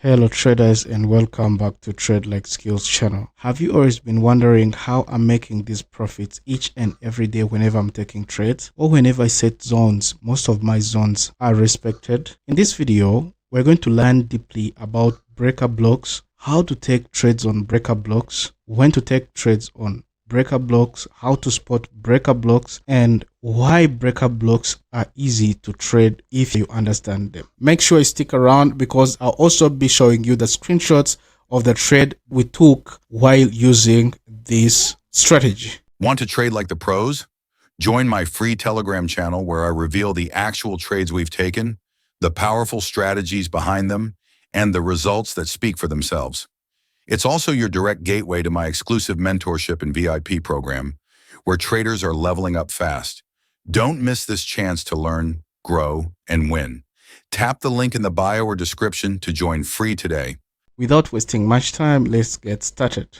Hello traders and welcome back to Trade Like Skills channel. Have you always been wondering how I'm making these profits each and every day whenever I'm taking trades or whenever I set zones? Most of my zones are respected. In this video, we're going to learn deeply about breaker blocks, how to take trades on breaker blocks, when to take trades on breaker blocks, how to spot breaker blocks, and why breaker blocks are easy to trade if you understand them. Make sure you stick around because I'll also be showing you the screenshots of the trade we took while using this strategy. Want to trade like the pros? Join my free Telegram channel where I reveal the actual trades we've taken, the powerful strategies behind them, and the results that speak for themselves. It's also your direct gateway to my exclusive mentorship and VIP program, where traders are leveling up fast. Don't miss this chance to learn, grow, and win. Tap the link in the bio or description to join free today. Without wasting much time, let's get started.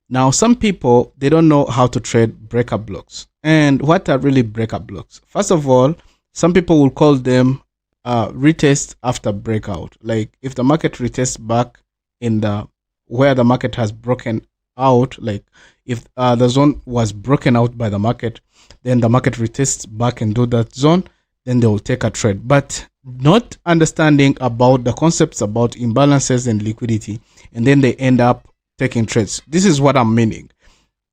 Now, some people, they don't know how to trade breaker blocks. And what are really breaker blocks? First of all, some people will call them retest after breakout. Like if the market retests back in the where the market has broken out, like if the zone was broken out by the market, then the market retests back into that zone, then they will take a trade. But not understanding about the concepts about imbalances and liquidity, and then they end up taking trades. This is what I'm meaning.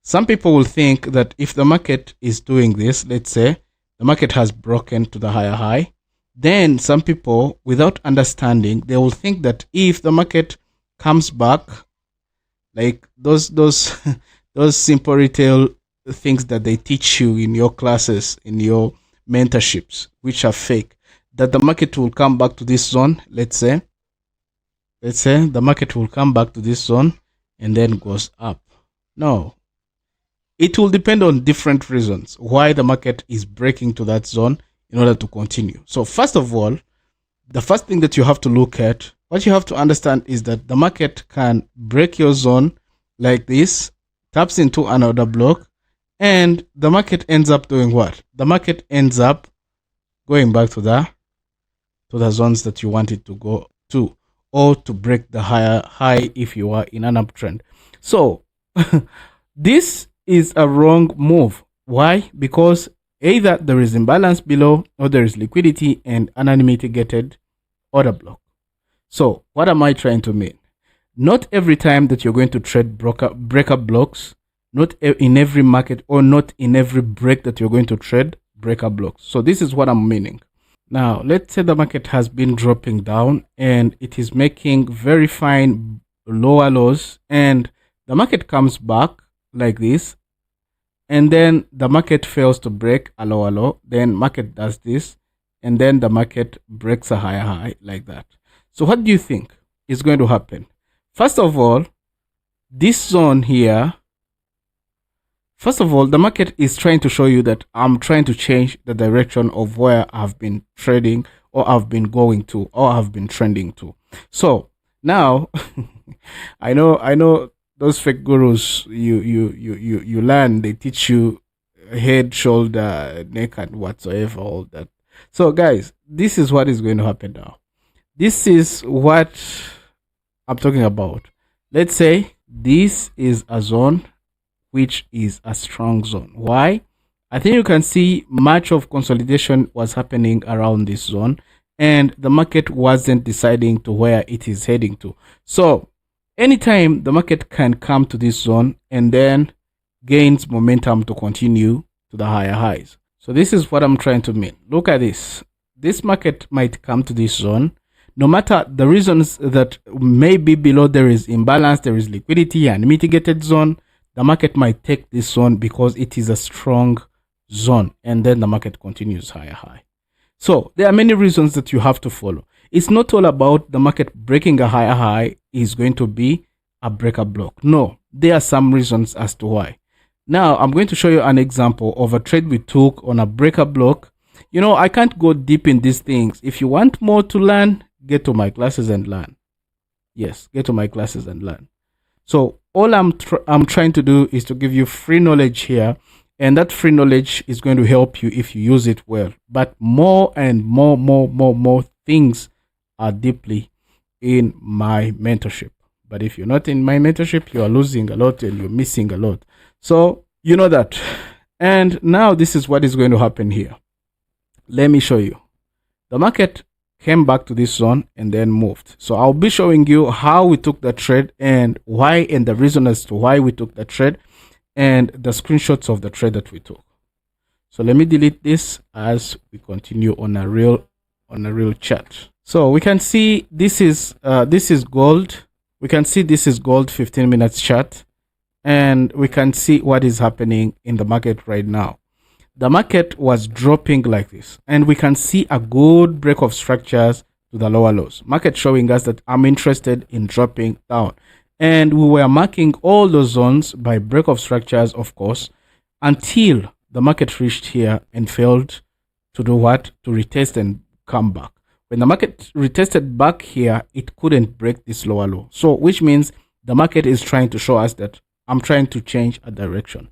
Some people will think that if the market is doing this, let's say the market has broken to the higher high, then some people, without understanding, they will think that if the market comes back, like those simple retail things that they teach you in your classes, in your mentorships, which are fake, that the market will come back to this zone. Let's say the market will come back to this zone and then goes up. No, it will depend on different reasons why the market is breaking to that zone in order to continue. So first of all, the first thing that you have to look at, what you have to understand is that the market can break your zone like this, taps into another block, and the market ends up doing what? The market ends up going back to the zones that you want it to go to, or to break the higher high if you are in an uptrend. So this is a wrong move. Why? Because either there is imbalance below or there is liquidity and an unmitigated order block. So what am I trying to mean? Not every time that you're going to trade breaker blocks, not in every market or not in every break that you're going to trade breaker blocks. So this is what I'm meaning. Now, let's say the market has been dropping down and it is making very fine lower lows, and the market comes back like this, and then the market fails to break a lower low, then market does this, and then the market breaks a higher high like that. So what do you think is going to happen? First of all, this zone here, first of all, the market is trying to show you that I'm trying to change the direction of where I've been trading, or I've been going to, or I've been trending to. So now I know those fake gurus you learn, they teach you head, shoulder, neck, and whatsoever, all that. So guys, this is what is going to happen now. This is what I'm talking about. Let's say this is a zone which is a strong zone. Why? I think you can see much of consolidation was happening around this zone, and the market wasn't deciding to where it is heading to. So anytime the market can come to this zone and then gains momentum to continue to the higher highs. So this is what I'm trying to mean. Look at this. This market might come to this zone. No matter the reasons that may be below, there is imbalance, there is liquidity and mitigated zone, the market might take this zone because it is a strong zone, and then the market continues higher high. So there are many reasons that you have to follow. It's not all about the market breaking a higher high is going to be a breaker block. No, there are some reasons as to why. Now I'm going to show you an example of a trade we took on a breaker block. You know, I can't go deep in these things. If you want more to learn, get to my classes and learn. Yes, get to my classes and learn. So all I'm trying to do is to give you free knowledge here, and that free knowledge is going to help you if you use it well. But more and more things are deeply in my mentorship. But if you're not in my mentorship, you are losing a lot and you're missing a lot. So you know that. And now this is what is going to happen here. Let me show you. The market came back to this zone and then moved. So I'll be showing you how we took the trade and why, and the reason as to why we took the trade and the screenshots of the trade that we took. So let me delete this as we continue on a real chart. So we can see this is gold. We can see this is gold 15 minutes chart, and we can see what is happening in the market right now. The market was dropping like this, and we can see a good break of structures to the lower lows. Market showing us that I'm interested in dropping down, and we were marking all those zones by break of structures, of course, until the market reached here and failed to do what? To retest and come back. When the market retested back here, it couldn't break this lower low. So which means the market is trying to show us that I'm trying to change a direction.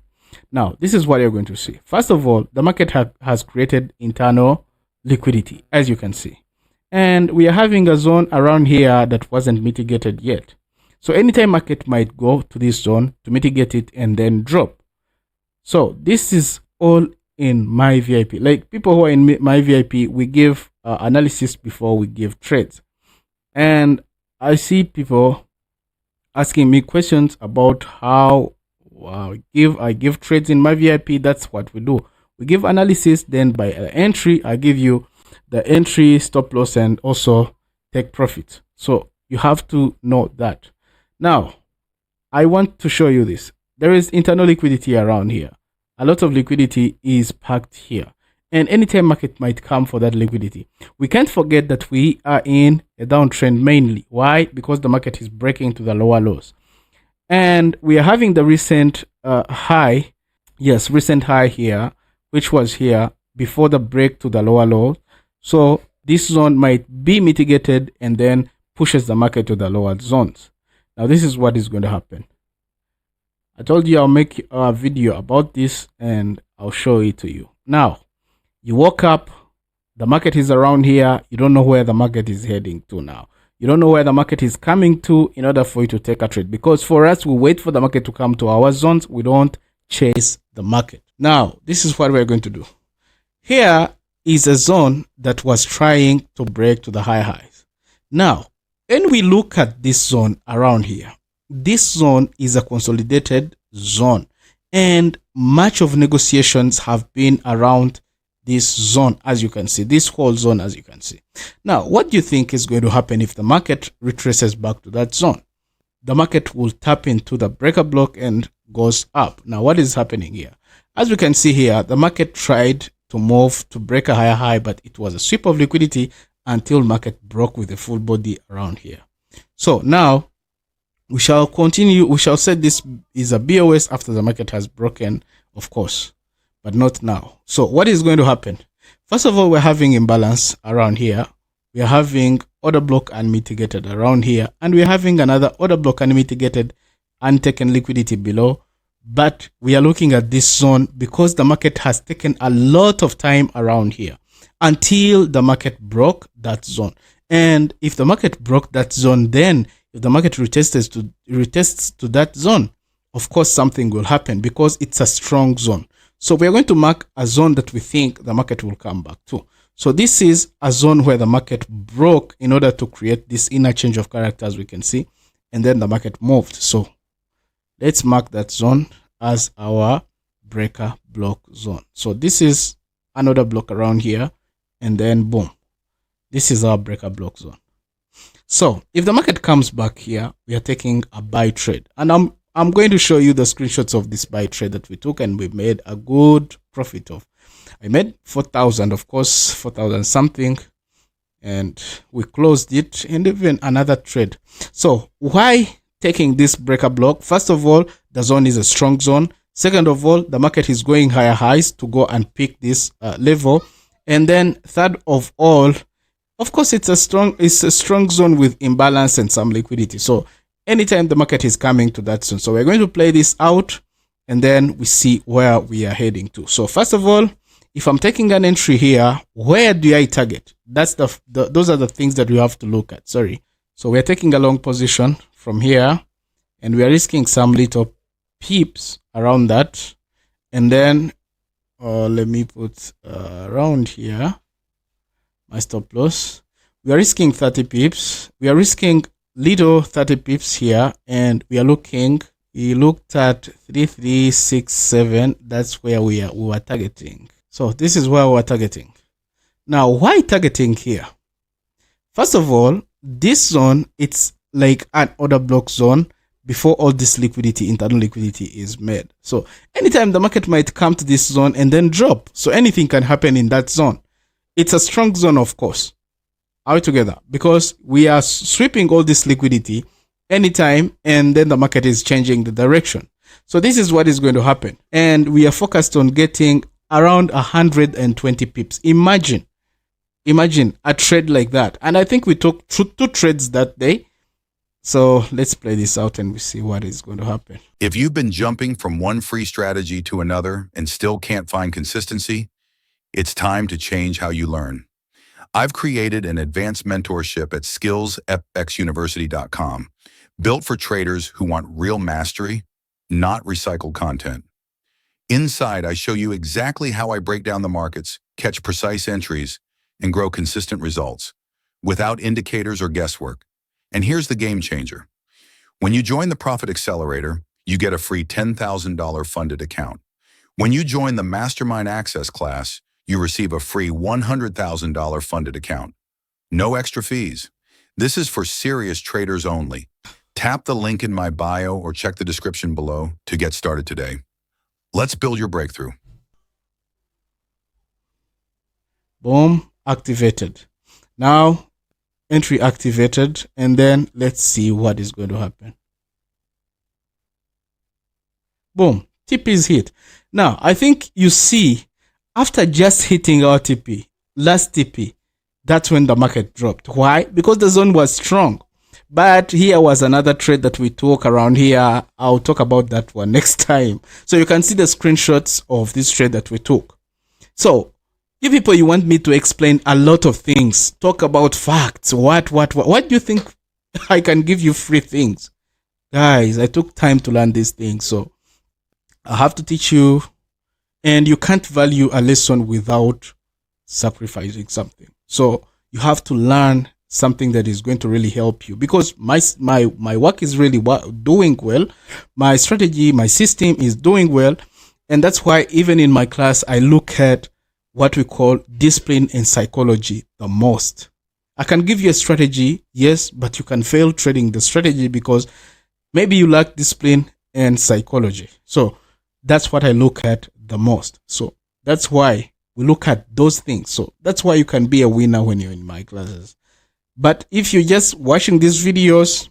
Now, this is what you're going to see. First of all, the market has created internal liquidity, as you can see. And we are having a zone around here that wasn't mitigated yet. So anytime market might go to this zone to mitigate it and then drop. So this is all in my VIP. Like people who are in my VIP, we give analysis before we give trades. And I see people asking me questions about how I give trades in my VIP. That's what we do. We give analysis, then by entry, I give you the entry, stop loss, and also take profit. So you have to know that. Now, I want to show you this. There is internal liquidity around here. A lot of liquidity is packed here. And anytime market might come for that liquidity. We can't forget that we are in a downtrend mainly. Why? Because the market is breaking to the lower lows. And we are having the recent high. Yes, recent high here, which was here before the break to the lower low. So this zone might be mitigated and then pushes the market to the lower zones. Now this is what is going to happen. I told you I'll make a video about this and I'll show it to you. Now, you woke up, the market is around here, you don't know where the market is heading to now. You don't know where the market is coming to in order for you to take a trade. Because for us, we wait for the market to come to our zones. We don't chase the market. Now, this is what we're going to do. Here is a zone that was trying to break to the high highs. Now, when we look at this zone around here, this zone is a consolidated zone, and much of negotiations have been around this zone, as you can see, this whole zone, as you can see. Now, what do you think is going to happen if the market retraces back to that zone? The market will tap into the breaker block and goes up. Now, what is happening here? As we can see here, the market tried to move to break a higher high, but it was a sweep of liquidity until market broke with the full body around here. So now, we shall continue. We shall say this is a BOS after the market has broken, of course, but not now. So what is going to happen? First of all, we're having imbalance around here. We are having order block unmitigated around here, and we're having another order block unmitigated, untaken liquidity below. But we are looking at this zone because the market has taken a lot of time around here until the market broke that zone. And if the market broke that zone, then if the market retests to that zone, of course, something will happen because it's a strong zone. So we are going to mark a zone that we think the market will come back to. So this is a zone where the market broke in order to create this inner change of characters we can see. And then the market moved. So let's mark that zone as our breaker block zone. So this is another block around here. And then boom, this is our breaker block zone. So if the market comes back here, we are taking a buy trade, and I'm going to show you the screenshots of this buy trade that we took and we made a good profit of. I made 4,000, of course, 4,000 something, and we closed it, and even another trade. So why taking this breaker block? First of all, the zone is a strong zone. Second of all, the market is going higher highs to go and pick this level. And then third of all, of course, it's a strong zone with imbalance and some liquidity. So anytime the market is coming to that zone. So we're going to play this out and then we see where we are heading to. So first of all, if I'm taking an entry here, where do I target? That's those are the things that you have to look at. Sorry, So we're taking a long position from here, and we are risking some little pips around that. And then let me put around here my stop loss. We are risking 30 pips. We are risking little 30 pips here, and we looked at 3367. That's where we were targeting. So this is where we're targeting. Now, why targeting here? First of all, this zone, it's like an order block zone before all this liquidity, internal liquidity, is made. So anytime the market might come to this zone and then drop. So anything can happen in that zone. It's a strong zone, of course. Are we together? Because we are sweeping all this liquidity anytime, and then the market is changing the direction. So this is what is going to happen. And we are focused on getting around 120 pips. Imagine a trade like that. And I think we took two trades that day. So let's play this out and we see what is going to happen. If you've been jumping from one free strategy to another and still can't find consistency, it's time to change how you learn. I've created an advanced mentorship at skillsfxuniversity.com, built for traders who want real mastery, not recycled content. Inside, I show you exactly how I break down the markets, catch precise entries, and grow consistent results without indicators or guesswork. And here's the game changer. When you join the Profit Accelerator, you get a free $10,000 funded account. When you join the Mastermind Access class, you receive a free $100,000 funded account. No extra fees. This is for serious traders only. Tap the link in my bio or check the description below to get started today. Let's build your breakthrough. Boom, activated. Now, entry activated, and then let's see what is going to happen. Boom, TP is hit. Now, I think you see, after just hitting our TP, last TP, that's when the market dropped. Why? Because the zone was strong. But here was another trade that we took around here. I'll talk about that one next time. So you can see the screenshots of this trade that we took. So, you people, you want me to explain a lot of things, talk about facts, what do you think? I can give you free things? Guys, I took time to learn these things, so I have to teach you, and you can't value a lesson without sacrificing something. So you have to learn something that is going to really help you, because my work is really doing well, my strategy, my system is doing well, and that's why even in my class I look at what we call discipline and psychology the most. I can give you a strategy, yes, but you can fail trading the strategy because maybe you lack discipline and psychology. So that's what I look at the most. So that's why we look at those things. So that's why you can be a winner when you're in my classes. But if you're just watching these videos,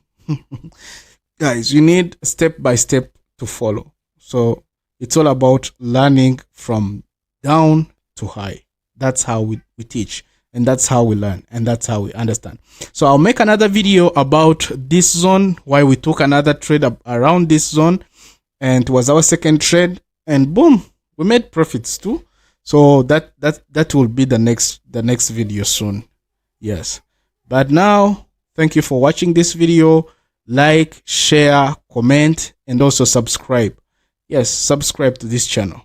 guys, you need step by step to follow. So it's all about learning from down to high. That's how we teach, and that's how we learn, and that's how we understand. So I'll make another video about this zone, why we took another trade around this zone, and it was our second trade, and boom, we made profits too. So that will be the next video soon. Yes, but now, thank you for watching this video. Like, share, comment, and also subscribe. Yes, subscribe to this channel.